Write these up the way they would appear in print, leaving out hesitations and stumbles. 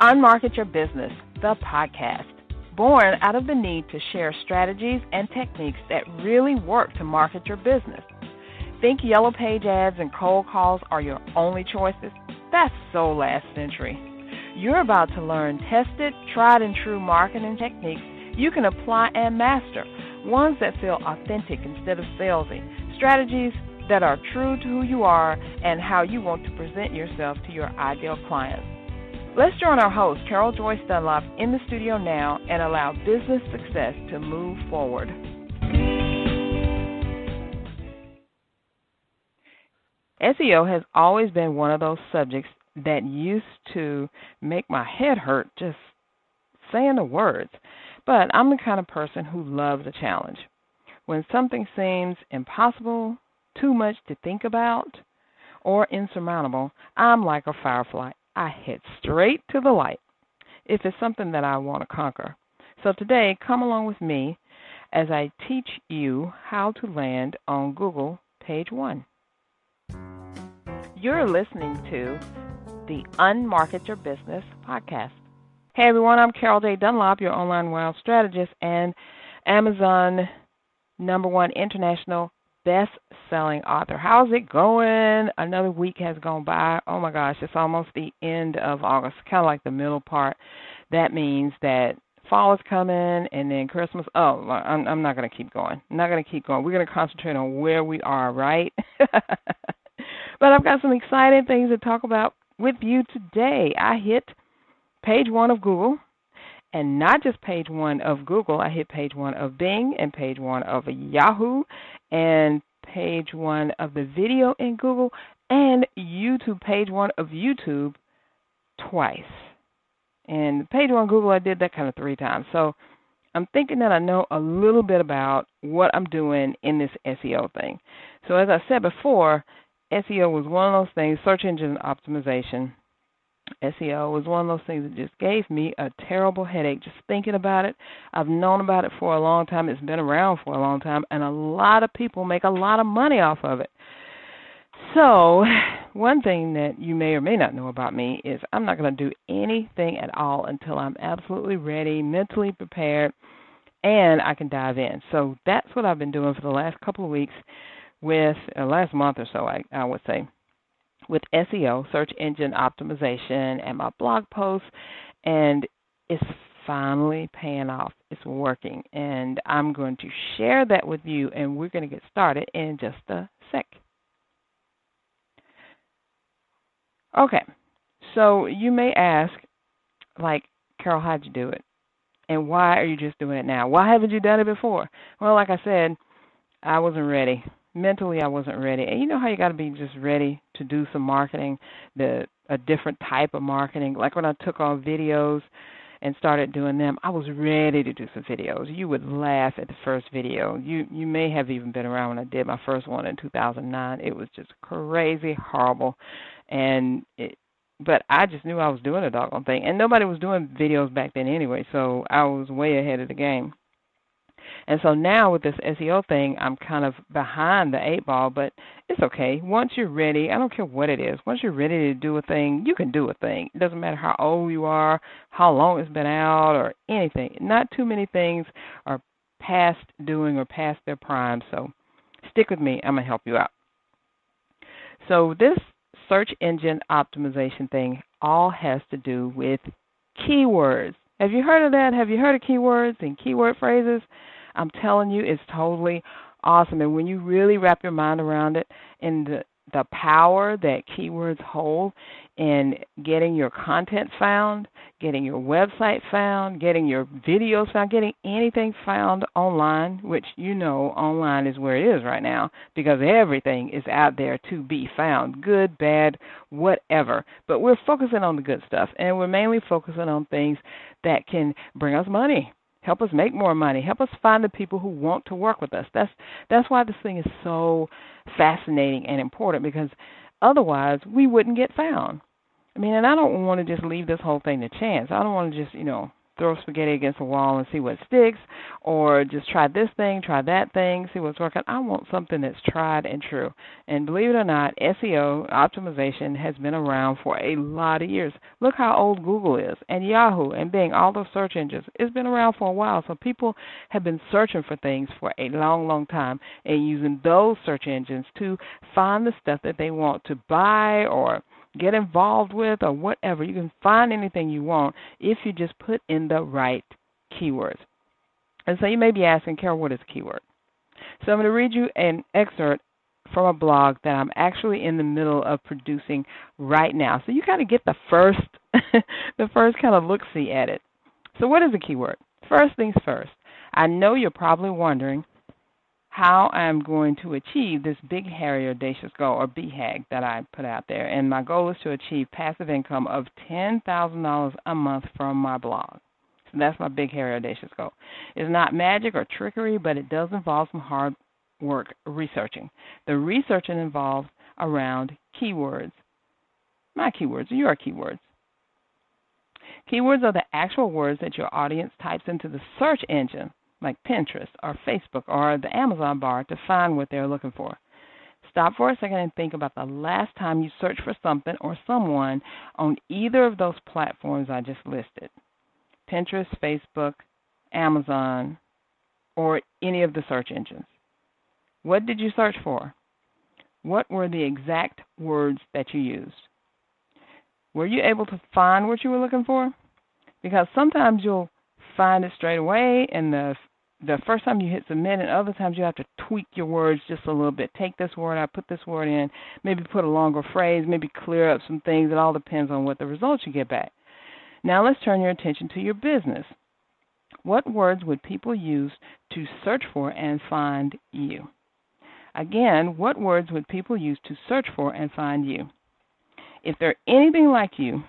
Unmarket Your Business, the podcast, born out of the need to share strategies and techniques that really work to market your business. Think yellow page ads and cold calls are your only choices? That's so last century. You're about to learn tested, tried and true marketing techniques you can apply and master, ones that feel authentic instead of salesy, strategies that are true to who you are and how you want to present yourself to your ideal clients. Let's join our host, Carol Joyce Dunlop, in the studio now and allow business success to move forward. SEO has always been one of those subjects that used to make my head hurt just saying the words. But I'm the kind of person who loves a challenge. When something seems impossible, too much to think about, or insurmountable, I'm like a firefly. I head straight to the light if it's something that I want to conquer. So today, come along with me as I teach you how to land on Google page 1. You're listening to the Unmarket Your Business podcast. Hey everyone, I'm Carol J. Dunlop, your online wild strategist and Amazon #1 international best-selling author. How's it going? Another week has gone by. Oh my gosh, it's almost the end of August, kind of like the middle part. That means that fall is coming and then Christmas. Oh, I'm not going to keep going. I'm not going to keep going. We're going to concentrate on where we are, right? But I've got some exciting things to talk about with you today. I hit page 1 of Google. And not just page 1 of Google, I hit page 1 of Bing and page 1 of Yahoo and page 1 of the video in Google and YouTube, page 1 of YouTube twice. And page 1 Google, I did that kind of 3 times. So I'm thinking that I know a little bit about what I'm doing in this SEO thing. So as I said before, SEO was one of those things, search engine optimization. SEO was one of those things that just gave me a terrible headache just thinking about it. I've known about it for a long time. It's been around for a long time, and a lot of people make a lot of money off of it. So one thing that you may or may not know about me is I'm not going to do anything at all until I'm absolutely ready, mentally prepared, and I can dive in. So that's what I've been doing for the last couple of weeks with last month or so, I would say, with SEO, search engine optimization, and my blog posts, and it's finally paying off. It's working, and I'm going to share that with you, and we're going to get started in just a sec. Okay, so you may ask, like, Carol, how'd you do it? And why are you just doing it now? Why haven't you done it before? Well, like I said, I wasn't ready. Mentally, I wasn't ready. And you know how you got to be just ready to do some marketing, a different type of marketing. Like when I took on videos and started doing them, I was ready to do some videos. You would laugh at the first video. You may have even been around when I did my first one in 2009. It was just crazy, horrible. But I just knew I was doing a doggone thing. And nobody was doing videos back then anyway, so I was way ahead of the game. And so now with this SEO thing, I'm kind of behind the 8 ball, but it's okay. Once you're ready, I don't care what it is. Once you're ready to do a thing, you can do a thing. It doesn't matter how old you are, how long it's been out, or anything. Not too many things are past doing or past their prime, so stick with me. I'm going to help you out. So this search engine optimization thing all has to do with keywords. Have you heard of that? Have you heard of keywords and keyword phrases? I'm telling you, it's totally awesome. And when you really wrap your mind around it and the power that keywords hold in getting your content found, getting your website found, getting your videos found, getting anything found online, which you know online is where it is right now because everything is out there to be found, good, bad, whatever. But we're focusing on the good stuff, and we're mainly focusing on things that can bring us money, help us make more money, help us find the people who want to work with us. That's why this thing is so fascinating and important, because otherwise we wouldn't get found. I mean, and I don't want to just leave this whole thing to chance. I don't want to just, throw spaghetti against the wall and see what sticks, or just try this thing, try that thing, see what's working. I want something that's tried and true. And believe it or not, SEO optimization has been around for a lot of years. Look how old Google is, and Yahoo, and Bing, all those search engines. It's been around for a while, so people have been searching for things for a long, long time and using those search engines to find the stuff that they want to buy or get involved with or whatever. You can find anything you want if you just put in the right keywords. And so you may be asking, Carol, what is a keyword? So I'm going to read you an excerpt from a blog that I'm actually in the middle of producing right now. So you kind of get the first the first kind of look-see at it. So what is a keyword? First things first. I know you're probably wondering how I'm going to achieve this big, hairy, audacious goal, or BHAG, that I put out there. And my goal is to achieve passive income of $10,000 a month from my blog. So that's my big, hairy, audacious goal. It's not magic or trickery, but it does involve some hard work researching. The researching involves around keywords. My keywords, or your keywords. Keywords are the actual words that your audience types into the search engine, like Pinterest or Facebook or the Amazon bar, to find what they're looking for. Stop for a second and think about the last time you searched for something or someone on either of those platforms I just listed. Pinterest, Facebook, Amazon, or any of the search engines. What did you search for? What were the exact words that you used? Were you able to find what you were looking for? Because sometimes you'll find it straight away, and the first time you hit submit, and other times you have to tweak your words just a little bit. Take this word out, put this word in, maybe put a longer phrase, maybe clear up some things. It all depends on what the results you get back. Now let's turn your attention to your business. What words would people use to search for and find you? Again, what words would people use to search for and find you? If they're anything like you,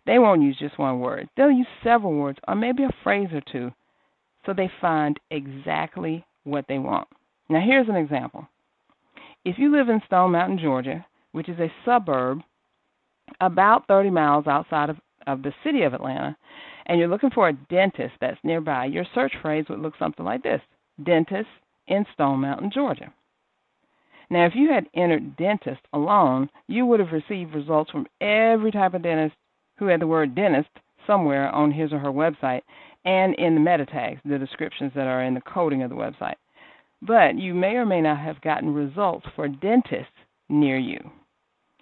they won't use just one word. They'll use several words or maybe a phrase or two so they find exactly what they want. Now, here's an example. If you live in Stone Mountain, Georgia, which is a suburb about 30 miles outside of the city of Atlanta, and you're looking for a dentist that's nearby, your search phrase would look something like this: dentist in Stone Mountain, Georgia. Now, if you had entered dentist alone, you would have received results from every type of dentist who had the word dentist somewhere on his or her website and in the meta tags, the descriptions that are in the coding of the website. But you may or may not have gotten results for dentists near you.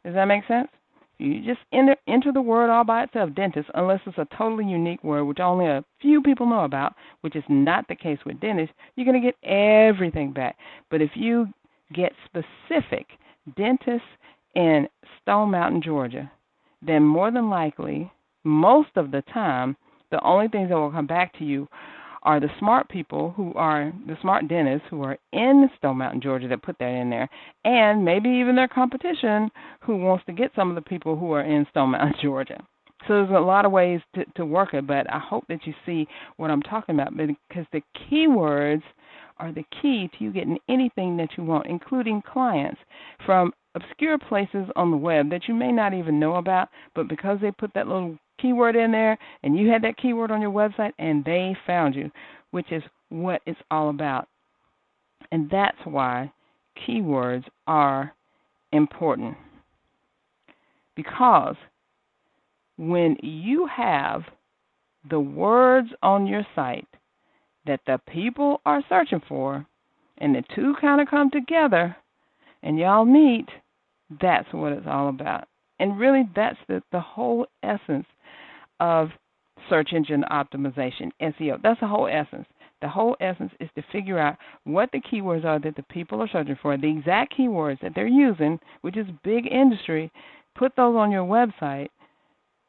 Does that make sense? You just enter the word all by itself, dentist, unless it's a totally unique word which only a few people know about, which is not the case with dentist. You're going to get everything back. But if you get specific, dentist in Stone Mountain, Georgia, then more than likely, most of the time, the only things that will come back to you are the smart people who are the smart dentists who are in Stone Mountain, Georgia, that put that in there, and maybe even their competition who wants to get some of the people who are in Stone Mountain, Georgia. So there's a lot of ways to work it, but I hope that you see what I'm talking about, because the keywords are the key to you getting anything that you want, including clients from obscure places on the web that you may not even know about, but because they put that little keyword in there and you had that keyword on your website and they found you, which is what it's all about. And that's why keywords are important, because when you have the words on your site that the people are searching for, and the two kind of come together, and y'all meet, that's what it's all about. And really, that's the whole essence of search engine optimization, SEO. That's the whole essence. The whole essence is to figure out what the keywords are that the people are searching for, the exact keywords that they're using, which is big industry. Put those on your website,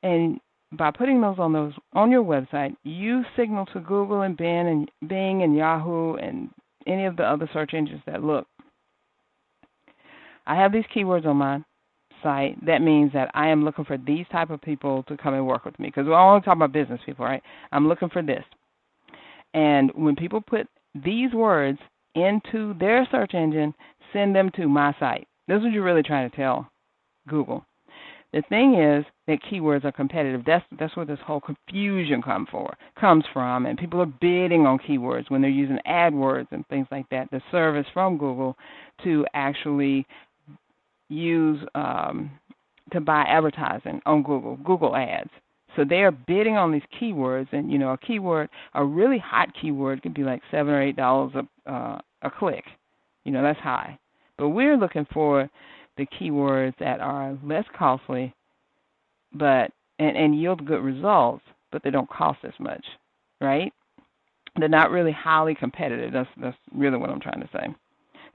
and by putting those on your website, you signal to Google and Bing and Yahoo and any of the other search engines that look, I have these keywords on my site. That means that I am looking for these type of people to come and work with me, because we're only talking about business people, right? I'm looking for this. And when people put these words into their search engine, send them to my site. This is what you're really trying to tell Google. The thing is that keywords are competitive. That's where this whole confusion comes from, and people are bidding on keywords when they're using AdWords and things like that, the service from Google to actually use to buy advertising on Google Ads. So they are bidding on these keywords, and a keyword, a really hot keyword, could be like $7 or $8 a click. That's high. But we're looking for the keywords that are less costly, but and yield good results, but they don't cost as much, right? They're not really highly competitive. That's really what I'm trying to say.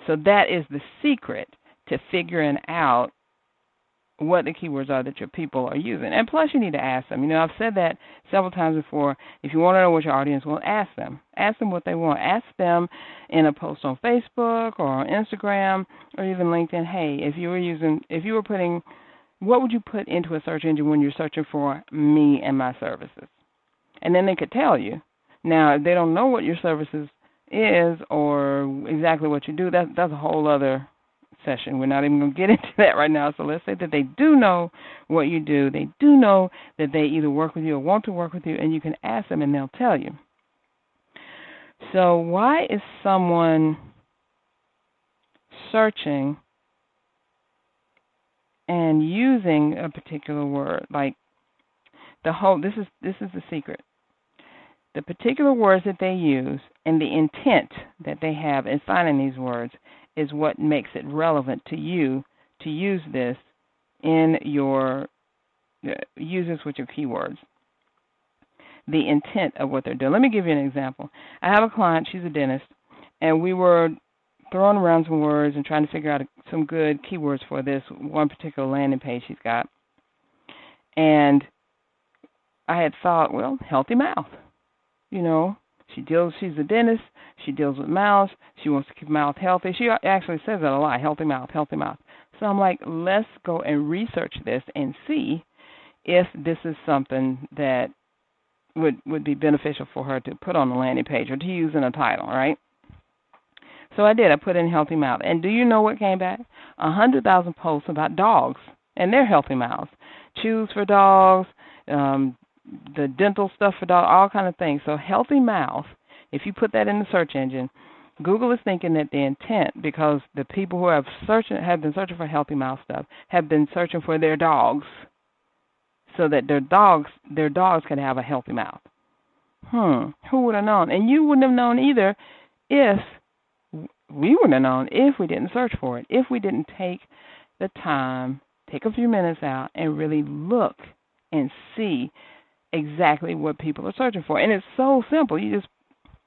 So that is the secret to figuring out what the keywords are that your people are using. And plus, you need to ask them. I've said that several times before. If you want to know what your audience wants, ask them. Ask them what they want. Ask them in a post on Facebook or on Instagram or even LinkedIn, hey, what would you put into a search engine when you're searching for me and my services? And then they could tell you. Now, if they don't know what your services is or exactly what you do, that's a whole other session. We're not even going to get into that right now. So let's say that they do know what you do. They do know that they either work with you or want to work with you, and you can ask them and they'll tell you. So why is someone searching and using a particular word? Like this is the secret. The particular words that they use and the intent that they have in finding these words is what makes it relevant to you to use this in use this with your keywords. The intent of what they're doing. Let me give you an example. I have a client, she's a dentist, and we were throwing around some words and trying to figure out some good keywords for this one particular landing page she's got. And I had thought, well, healthy mouth. She's a dentist. She deals with mouths. She wants to keep mouth healthy. She actually says that a lot, healthy mouth, healthy mouth. So I'm like, let's go and research this and see if this is something that would be beneficial for her to put on the landing page or to use in a title, right? So I did. I put in healthy mouth. And do you know what came back? 100,000 posts about dogs and their healthy mouths. Chews for dogs, the dental stuff for dogs, all kind of things. So healthy mouth, if you put that in the search engine, Google is thinking that the intent, because the people who have been searching for healthy mouth stuff, have been searching for their dogs, so that their dogs can have a healthy mouth. Who would have known? And you wouldn't have known either if we wouldn't have known if we didn't search for it, if we didn't take the time, take a few minutes out, and really look and see exactly what people are searching for. And it's so simple. You just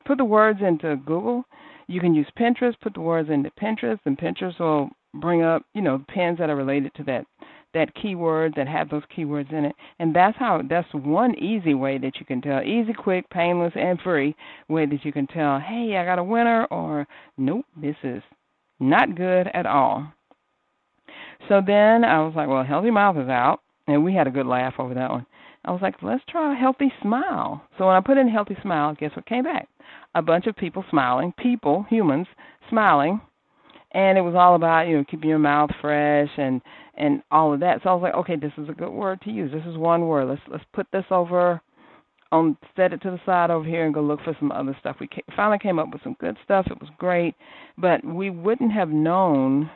put the words into Google. You can use Pinterest, put the words into Pinterest, and Pinterest will bring up, pins that are related to that keyword, that have those keywords in it. And that's one easy way that you can tell, easy, quick, painless, and free way that you can tell, hey, I got a winner, or nope, this is not good at all. So then I was like, well, healthy mouth is out, and we had a good laugh over that one. I was like, let's try a healthy smile. So when I put in healthy smile, guess what came back? A bunch of people smiling, humans, smiling. And it was all about, keeping your mouth fresh and all of that. So I was like, okay, this is a good word to use. This is one word. Let's put this over, set it to the side over here and go look for some other stuff. We finally came up with some good stuff. It was great. But we wouldn't have known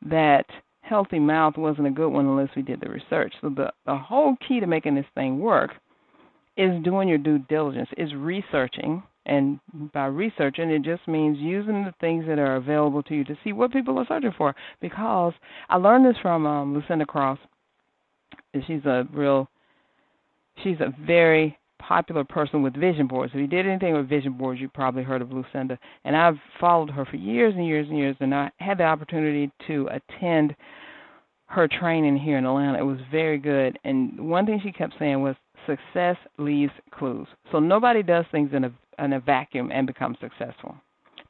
that healthy mouth wasn't a good one unless we did the research. So the whole key to making this thing work is doing your due diligence, is researching. And by researching, it just means using the things that are available to you to see what people are searching for. Because I learned this from Lucinda Cross. She's a very popular person with vision boards. If you did anything with vision boards, you probably heard of Lucinda. And I've followed her for years and years and years, and I had the opportunity to attend her training here in Atlanta. It was very good. And one thing she kept saying was, success leaves clues. So nobody does things in a vacuum and becomes successful.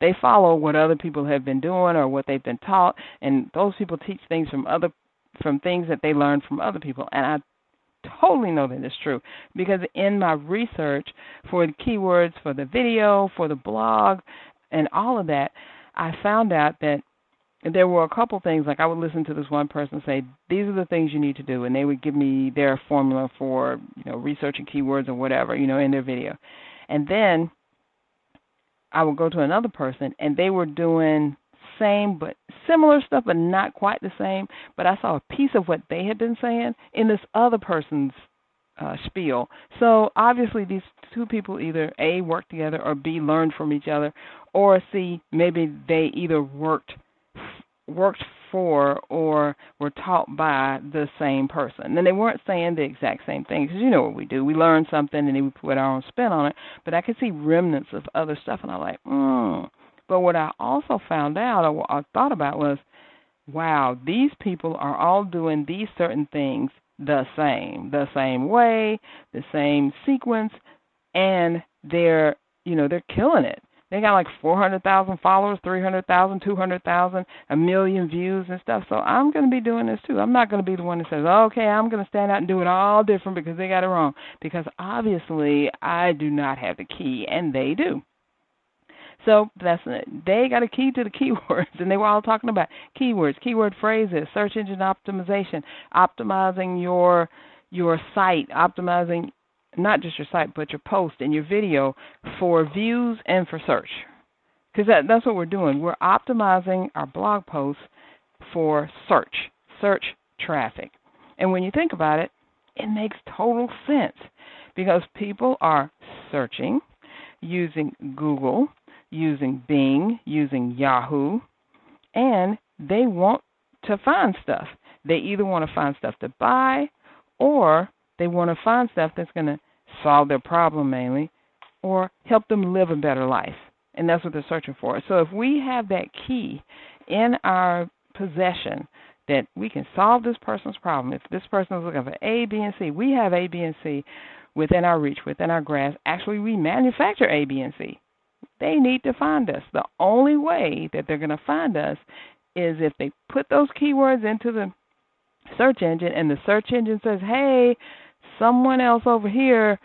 They follow what other people have been doing or what they've been taught, and those people teach things from things that they learned from other people. And I totally know that it's true, because in my research for the keywords, for the video, for the blog, and all of that, I found out that there were a couple things, like I would listen to this one person say, these are the things you need to do, and they would give me their formula for, researching keywords or whatever, in their video. And then I would go to another person, and they were doing same but similar stuff, but not quite the same. But I saw a piece of what they had been saying in this other person's spiel. So obviously these two people either A, worked together, or B, learned from each other, or C, maybe they either worked for or were taught by the same person. And they weren't saying the exact same thing, because you know what we do. We learn something and then we put our own spin on it. But I could see remnants of other stuff, and I'm like, But what I also found out, or what I thought about, was, wow, these people are all doing these certain things the same way, the same sequence, and they're killing it. They got like 400,000 followers, 300,000, 200,000, a million views and stuff. So I'm going to be doing this too. I'm not going to be the one that says, okay, I'm going to stand out and do it all different because they got it wrong. Because obviously I do not have the key, and they do. So they got a key to the keywords, and they were all talking about keywords, keyword phrases, search engine optimization, optimizing your site, optimizing not just your site, but your post and your video for views and for search. Because that's what we're doing. We're optimizing our blog posts for search traffic. And when you think about it, it makes total sense, because people are searching, using Google, using Bing, using Yahoo, and they want to find stuff. They either want to find stuff to buy, or they want to find stuff that's going to solve their problem mainly, or help them live a better life. And that's what they're searching for. So if we have that key in our possession, that we can solve this person's problem. If this person is looking for A, B, and C, we have A, B, and C within our reach, within our grasp. Actually, we manufacture A, B, and C. They need to find us. The only way that they're going to find us is if they put those keywords into the search engine, and the search engine says, hey, someone else over here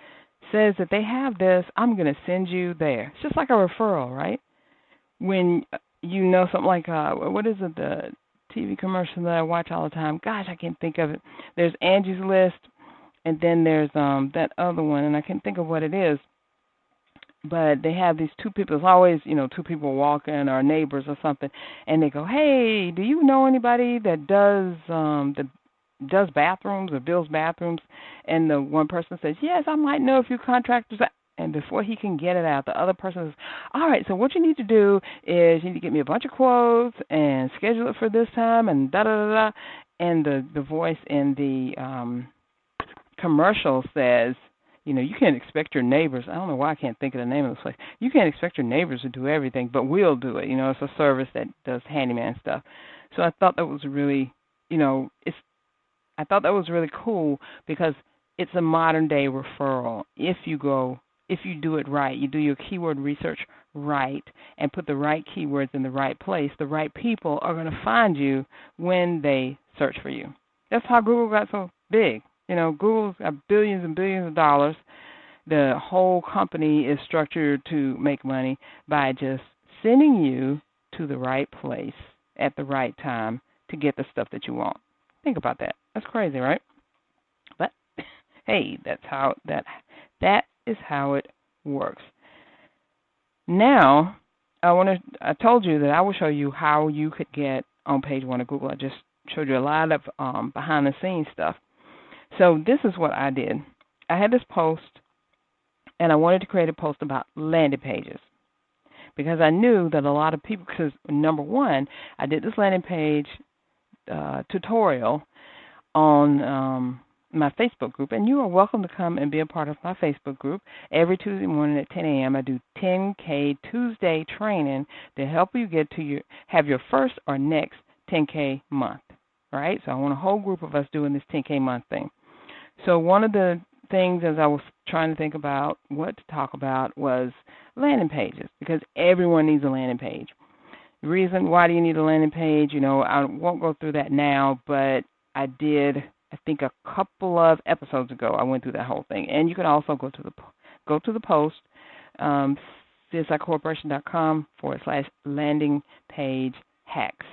says that they have this, I'm going to send you there. It's just like a referral, right? When you know something like, what is it, the TV commercial that I watch all the time? Gosh, I can't think of it. There's Angie's List, and then there's that other one, and I can't think of what it is. But they have these two people. It's always, two people walking, or neighbors or something, and they go, hey, do you know anybody that does bathrooms or builds bathrooms? And the one person says, yes, I might know a few contractors. And before he can get it out, the other person says, all right, so what you need to do is you need to get me a bunch of quotes and schedule it for this time, and da-da-da-da. And the voice in the commercial says, you can't expect your neighbors. I don't know why I can't think of the name of this place. You can't expect your neighbors to do everything, but we'll do it. It's a service that does handyman stuff. So I thought that was really, I thought that was really cool, because it's a modern day referral. If you do it right, you do your keyword research right, and put the right keywords in the right place, the right people are going to find you when they search for you. That's how Google got so big. Google's got billions and billions of dollars. The whole company is structured to make money by just sending you to the right place at the right time to get the stuff that you want. Think about that. That's crazy, right? But hey, that is how it works. Now, I told you that I will show you how you could get on page one of Google. I just showed you a lot of behind the scenes stuff. So this is what I did. I had this post, and I wanted to create a post about landing pages, because I knew that a lot of people, because number one, I did this landing page tutorial on my Facebook group, and you are welcome to come and be a part of my Facebook group. Every Tuesday morning at 10 a.m. I do 10K Tuesday training to help you have your first or next 10K month, right? So I want a whole group of us doing this 10K month thing. So one of the things, as I was trying to think about what to talk about, was landing pages, because everyone needs a landing page. The reason why do you need a landing page, I won't go through that now, but I did, I think a couple of episodes ago, I went through that whole thing. And you can also go to the post, csicorporation.com/landing page hacks.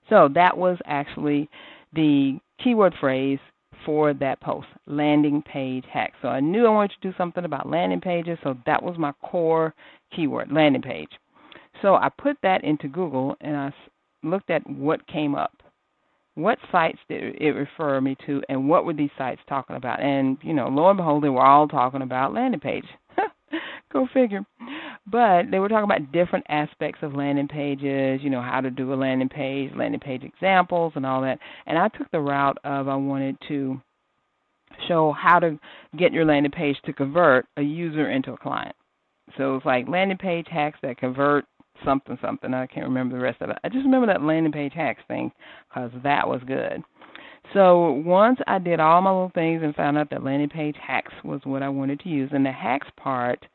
So that was actually the keyword phrase for that post, landing page hacks. So I knew I wanted to do something about landing pages, so that was my core keyword, landing page. So I put that into Google, and I looked at what came up. What sites did it refer me to, and what were these sites talking about? And, lo and behold, they were all talking about landing page. Go figure. But they were talking about different aspects of landing pages, how to do a landing page examples and all that. And I took the route of I wanted to show how to get your landing page to convert a user into a client. So it's like landing page hacks that convert something. I can't remember the rest of it. I just remember that landing page hacks thing because that was good. So once I did all my little things and found out that landing page hacks was what I wanted to use, and the hacks part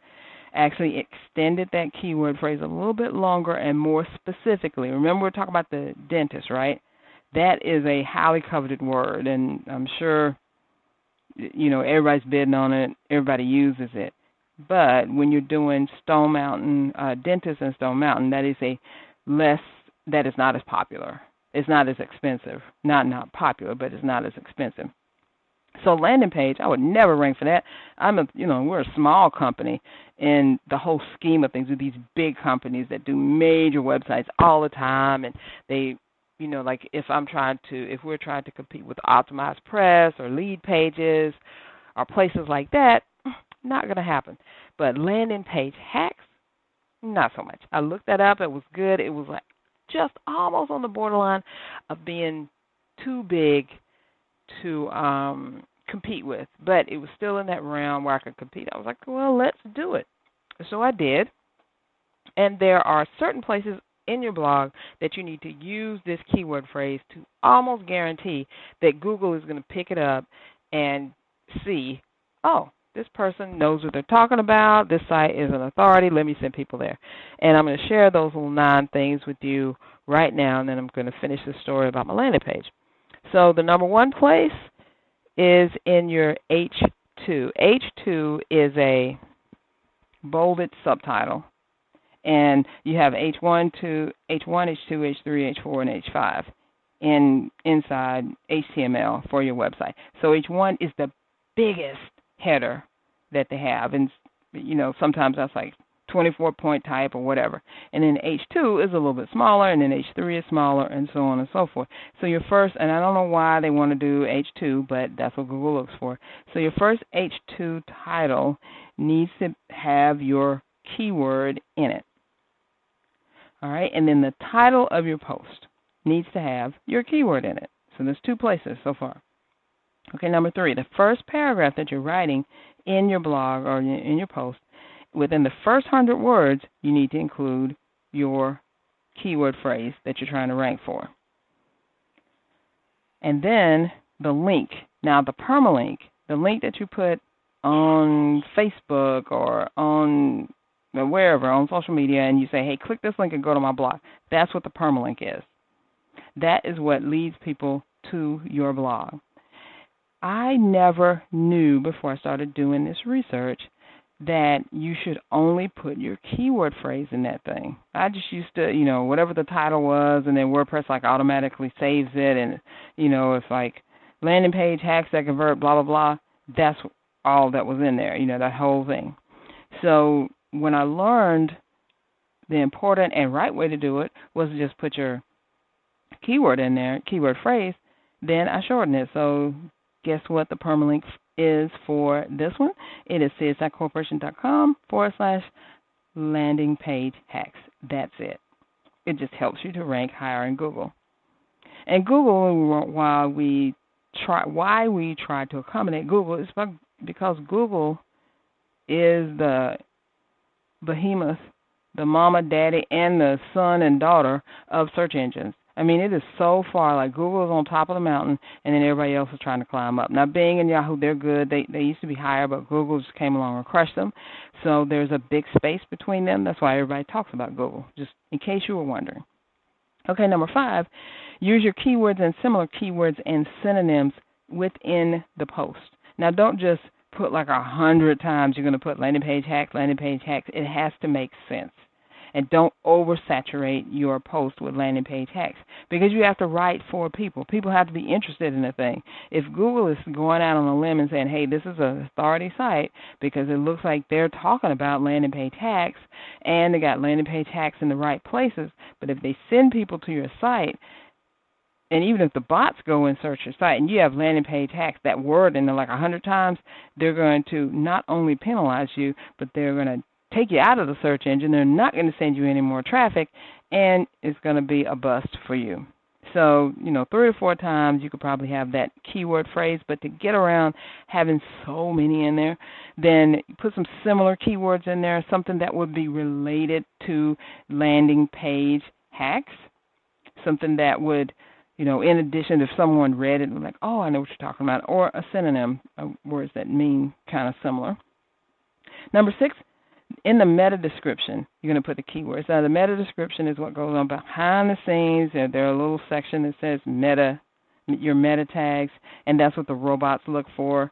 actually extended that keyword phrase a little bit longer and more specifically. Remember, we're talking about the dentist, right? That is a highly coveted word, and I'm sure, everybody's bidding on it. Everybody uses it. But when you're doing Stone Mountain, dentist and Stone Mountain, that is not as popular. It's not as expensive. Not popular, but it's not as expensive. So landing page, I would never rank for that. We're a small company in the whole scheme of things with these big companies that do major websites all the time, and they, like if we're trying to compete with Optimized Press or Lead Pages or places like that, not going to happen. But landing page hacks, not so much. I looked that up. It was good. It was like just almost on the borderline of being too big to compete with, but it was still in that realm where I could compete. I was like, well, let's do it. So I did, and there are certain places in your blog that you need to use this keyword phrase to almost guarantee that Google is going to pick it up and see, oh, this person knows what they're talking about. This site is an authority. Let me send people there. And I'm going to share those little 9 things with you right now, and then I'm going to finish the story about my landing page. So the number 1 place is in your H2. H2 is a bolded subtitle, and you have H1, H2, H3, H4, and H5 inside HTML for your website. So H1 is the biggest header that they have, and sometimes that's like 24-point type or whatever. And then H2 is a little bit smaller, and then H3 is smaller, and so on and so forth. So your first, and I don't know why they want to do H2, but that's what Google looks for. So your first H2 title needs to have your keyword in it. All right, and then the title of your post needs to have your keyword in it. So there's 2 places so far. Okay, number 3, the first paragraph that you're writing in your blog or in your post, within the first 100 words, you need to include your keyword phrase that you're trying to rank for. And then the link. Now, the permalink, the link that you put on Facebook or on wherever, on social media, and you say, hey, click this link and go to my blog. That's what the permalink is. That is what leads people to your blog. I never knew before I started doing this research that you should only put your keyword phrase in that thing. I just used to, whatever the title was, and then WordPress automatically saves it, and, it's like landing page hacks that convert, blah, blah, blah. That's all that was in there, that whole thing. So when I learned the important and right way to do it was to just put your keyword in there, keyword phrase, then I shorten it. So guess what the permalink is for this one? It is csicorporation.com/landing page hacks. That's it. It just helps you to rank higher in Google. And Google, why we try to accommodate Google is because Google is the behemoth, the mama, daddy, and the son and daughter of search engines. I mean, it is so far, like Google is on top of the mountain, and then everybody else is trying to climb up. Now, Bing and Yahoo, they're good. They used to be higher, but Google just came along and crushed them. So there's a big space between them. That's why everybody talks about Google, just in case you were wondering. Okay, number 5, use your keywords and similar keywords and synonyms within the post. Now, don't just put like 100 times you're going to put landing page hacks. It has to make sense. and don't oversaturate your post with landing page hacks, because you have to write for people. People have to be interested in the thing. If Google is going out on a limb and saying, hey, this is an authority site because it looks like they're talking about landing page hacks and they got landing page hacks in the right places, but if they send people to your site, and even if the bots go and search your site and you have landing page hacks, that word in there like 100 times, they're going to not only penalize you, but they're going to take you out of the search engine. They're not going to send you any more traffic, and it's going to be a bust for you. So, 3 or 4 times you could probably have that keyword phrase, but to get around having so many in there, then put some similar keywords in there, something that would be related to landing page hacks, something that would, in addition, if someone read it and like, oh, I know what you're talking about, or a synonym of words that mean kind of similar. Number 6, in the meta description, you're going to put the keywords. Now, the meta description is what goes on behind the scenes. There are a little section that says meta, your meta tags, and that's what the robots look for.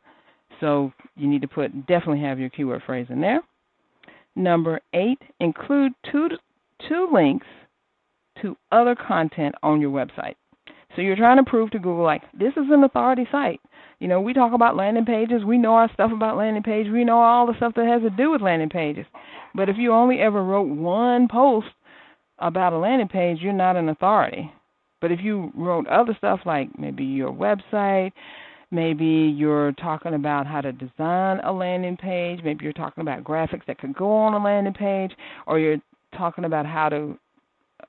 So you need to definitely have your keyword phrase in there. Number 8, include two links to other content on your website. So you're trying to prove to Google, like, this is an authority site. We talk about landing pages. We know our stuff about landing pages. We know all the stuff that has to do with landing pages. But if you only ever wrote one post about a landing page, you're not an authority. But if you wrote other stuff like maybe your website, maybe you're talking about how to design a landing page, maybe you're talking about graphics that could go on a landing page, or you're talking about how to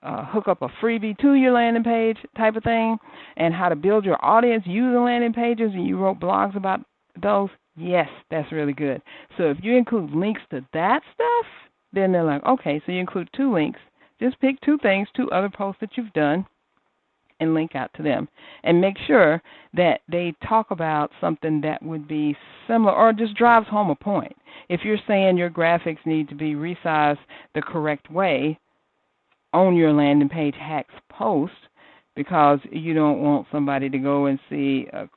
hook up a freebie to your landing page type of thing, and how to build your audience using landing pages, and you wrote blogs about those, yes, that's really good. So if you include links to that stuff, then they're like, okay, so you include 2 links. Just pick 2 things, 2 other posts that you've done, and link out to them. And make sure that they talk about something that would be similar or just drives home a point. If you're saying your graphics need to be resized the correct way on your landing page hacks post, because you don't want somebody to go and see a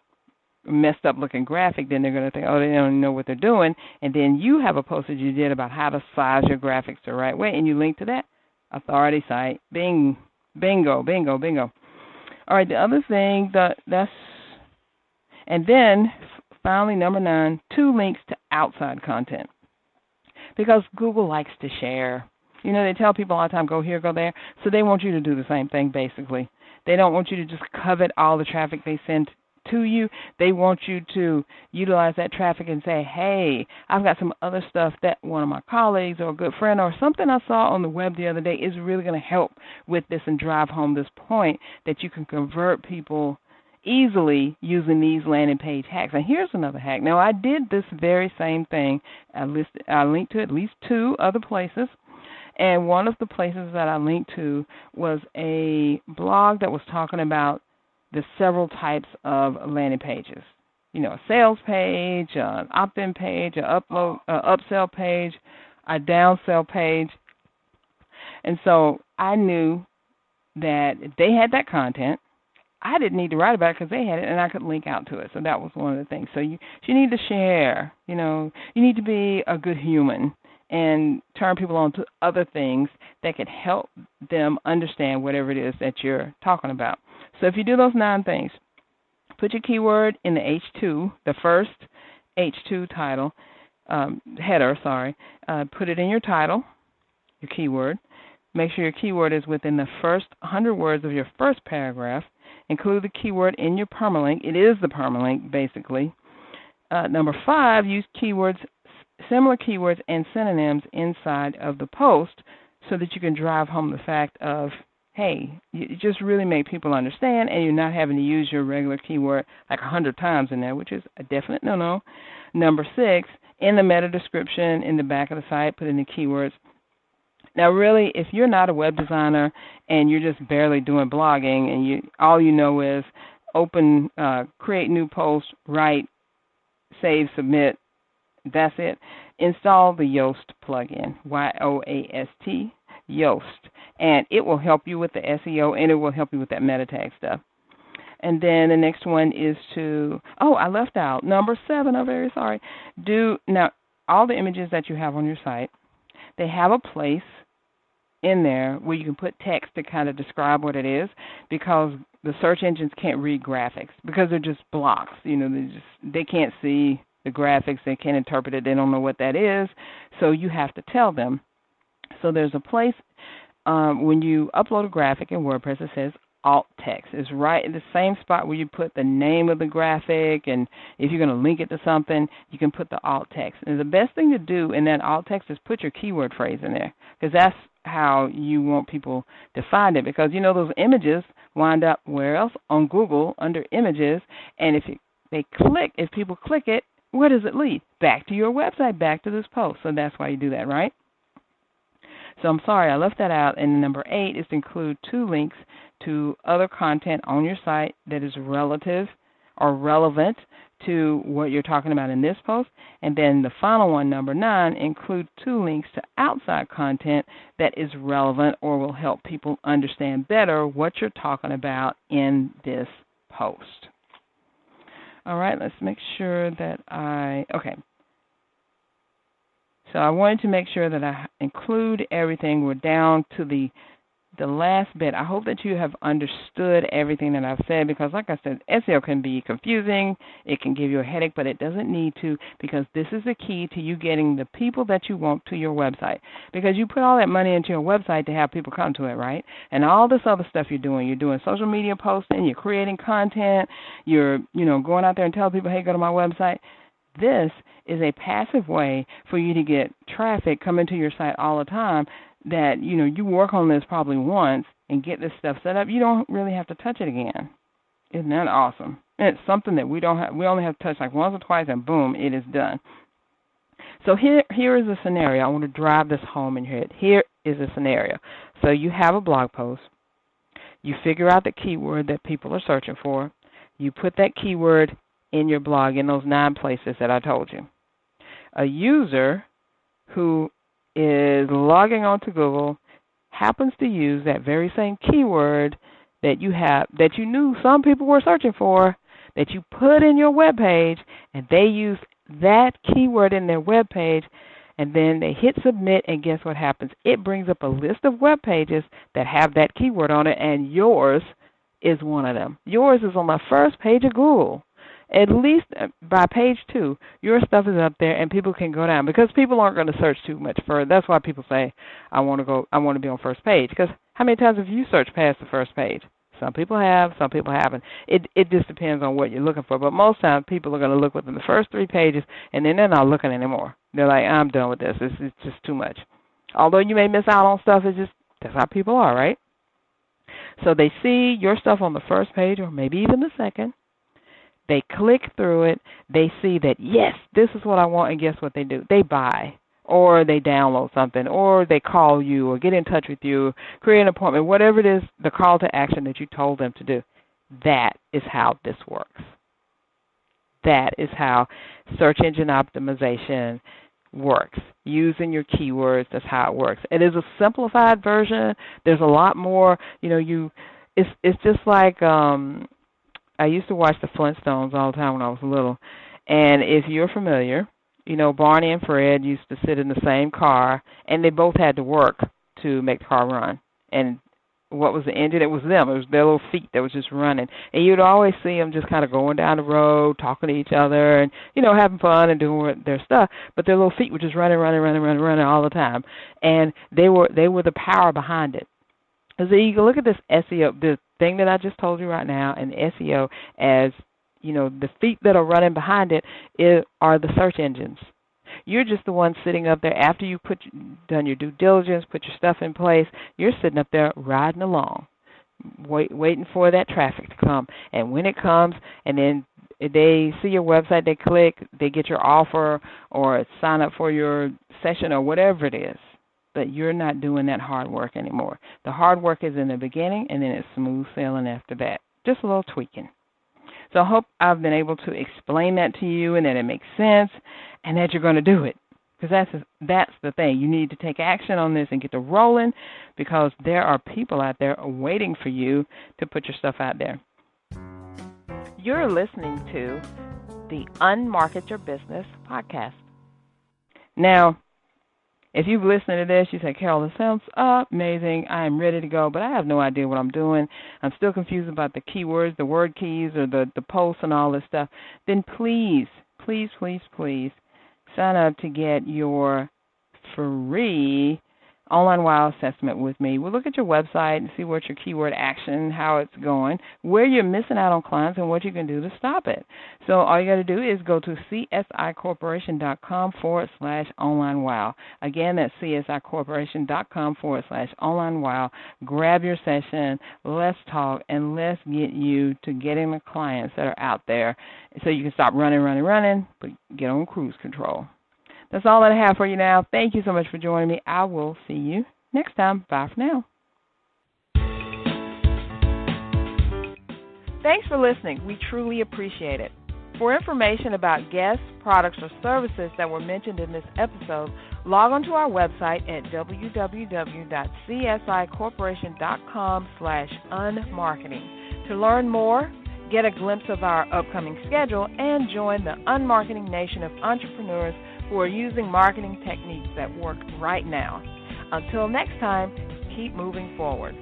messed up looking graphic, then they're going to think, oh, they don't know what they're doing, and then you have a post that you did about how to size your graphics the right way, and you link to that authority site. Bingo, bingo, bingo. All right, the other thing and then finally, number 9, 2 links to outside content, because Google likes to share. They tell people all the time, go here, go there. So they want you to do the same thing, basically. They don't want you to just covet all the traffic they send to you. They want you to utilize that traffic and say, hey, I've got some other stuff that one of my colleagues or a good friend or something I saw on the web the other day is really going to help with this and drive home this point that you can convert people easily using these landing page hacks. And here's another hack. Now, I did this very same thing. I linked to at least 2 other places. And one of the places that I linked to was a blog that was talking about the several types of landing pages. A sales page, an opt-in page, an upsell page, a downsell page. And so I knew that they had that content. I didn't need to write about it because they had it, and I could link out to it. So that was one of the things. So you need to share. You need to be a good human and turn people on to other things that could help them understand whatever it is that you're talking about. So if you do those 9 things, put your keyword in the H2, the first H2 title, header, put it in your title, your keyword. Make sure your keyword is within the first 100 words of your first paragraph. Include the keyword in your permalink. It is the permalink, basically. Number 5, use similar keywords and synonyms inside of the post so that you can drive home the fact of, hey, you just really make people understand, and you're not having to use your regular keyword like 100 times in there, which is a definite no-no. Number 6, in the meta description in the back of the site, put in the keywords. Now, really, if you're not a web designer and you're just barely doing blogging and all you know is open, create new post, write, save, submit, that's it. Install the Yoast plugin, Yoast, Yoast, and it will help you with the SEO, and it will help you with that meta tag stuff. And then the next one is I left out number 7. I'm very sorry. Now, all the images that you have on your site, they have a place in there where you can put text to kind of describe what it is, because the search engines can't read graphics because they're just blocks. They can't see the graphics. They can't interpret it. They don't know what that is. So you have to tell them. So there's a place when you upload a graphic in WordPress, it says alt text. It's right in the same spot where you put the name of the graphic, and if you're going to link it to something, you can put the alt text. And the best thing to do in that alt text is put your keyword phrase in there, because that's how you want people to find it. Because those images wind up where else? On Google under images, and if people click it, where does it lead? Back to your website, back to this post. So that's why you do that, right? So I'm sorry, I left that out. And number 8 is to include 2 links to other content on your site that is relative or relevant to what you're talking about in this post. And then the final one, number 9, include 2 links to outside content that is relevant or will help people understand better what you're talking about in this post. All right, let's make sure that okay. So I wanted to make sure that I include everything. We're down to the last bit. I hope that you have understood everything that I've said, because like I said, SEO can be confusing. It can give you a headache, but it doesn't need to, because this is the key to you getting the people that you want to your website. Because you put all that money into your website to have people come to it, right? And all this other stuff you're doing social media posting, you're creating content, you're going out there and telling people, hey, go to my website. This is a passive way for you to get traffic coming to your site all the time, that you work on this probably once and get this stuff set up. You don't really have to touch it again. Isn't that awesome? And it's something that we only have to touch like once or twice, and boom, it is done. So here is a scenario. I want to drive this home in your head. Here is a scenario. So you have a blog post. You figure out the keyword that people are searching for. You put that keyword in your blog in those 9 places that I told you. A user who is logging on to Google happens to use that very same keyword that you knew some people were searching for, that you put in your web page, and they use that keyword in their web page, and then they hit submit, and guess what happens? It brings up a list of web pages that have that keyword on it, and yours is one of them. Yours is on the first page of Google. At least by page 2, your stuff is up there, and people can go down, because people aren't going to search too much further. That's why people say, I want to be on first page, because how many times have you searched past the first page? Some people have, some people haven't. It just depends on what you're looking for, but most times people are going to look within the first 3 pages, and then they're not looking anymore. They're like, I'm done with this. It's just too much. Although you may miss out on stuff, that's how people are, right? So they see your stuff on the first page, or maybe even the second. They click through it. They see that, yes, this is what I want, and guess what they do? They buy, or they download something, or they call you, or get in touch with you, create an appointment, whatever it is, the call to action that you told them to do. That is how this works. That is how search engine optimization works. Using your keywords, that's how it works. It is a simplified version. There's a lot more. It's just like I used to watch the Flintstones all the time when I was little. And if you're familiar, Barney and Fred used to sit in the same car, and they both had to work to make the car run. And what was the engine? It was them. It was their little feet that was just running. And you'd always see them just kind of going down the road, talking to each other, and, having fun and doing their stuff. But their little feet were just running all the time. And they were the power behind it. So you can look at this SEO, the thing that I just told you right now, and SEO as, the feet that are running behind it are the search engines. You're just the one sitting up there after you done your due diligence, put your stuff in place. You're sitting up there riding along, waiting for that traffic to come. And when it comes, and then they see your website, they click, they get your offer or sign up for your session or whatever it is. But you're not doing that hard work anymore. The hard work is in the beginning, and then it's smooth sailing after that. Just a little tweaking. So I hope I've been able to explain that to you, and that it makes sense, and that you're going to do it. Because that's the thing. You need to take action on this and get to rolling, because there are people out there waiting for you to put your stuff out there. You're listening to the Unmarket Your Business podcast. Now, If you've listened to this, you say, Carol, this sounds amazing. I am ready to go, but I have no idea what I'm doing. I'm still confused about the keywords, the word keys, or the posts and all this stuff. Then please, please, please, please sign up to get your free online WOW assessment with me. We'll look at your website and see what your keyword action, how it's going, where you're missing out on clients, and what you can do to stop it. So all you got to do is go to csicorporation.com/online WOW. Again, that's csicorporation.com/online WOW. Grab your session, let's talk, and let's get you to getting the clients that are out there so you can stop running, but get on cruise control. That's all that I have for you now. Thank you so much for joining me. I will see you next time. Bye for now. Thanks for listening. We truly appreciate it. For information about guests, products, or services that were mentioned in this episode, log on to our website at www.csicorporation.com/unmarketing. To learn more, get a glimpse of our upcoming schedule, and join the unmarketing nation of entrepreneurs who are using marketing techniques that work right now. Until next time, keep moving forward.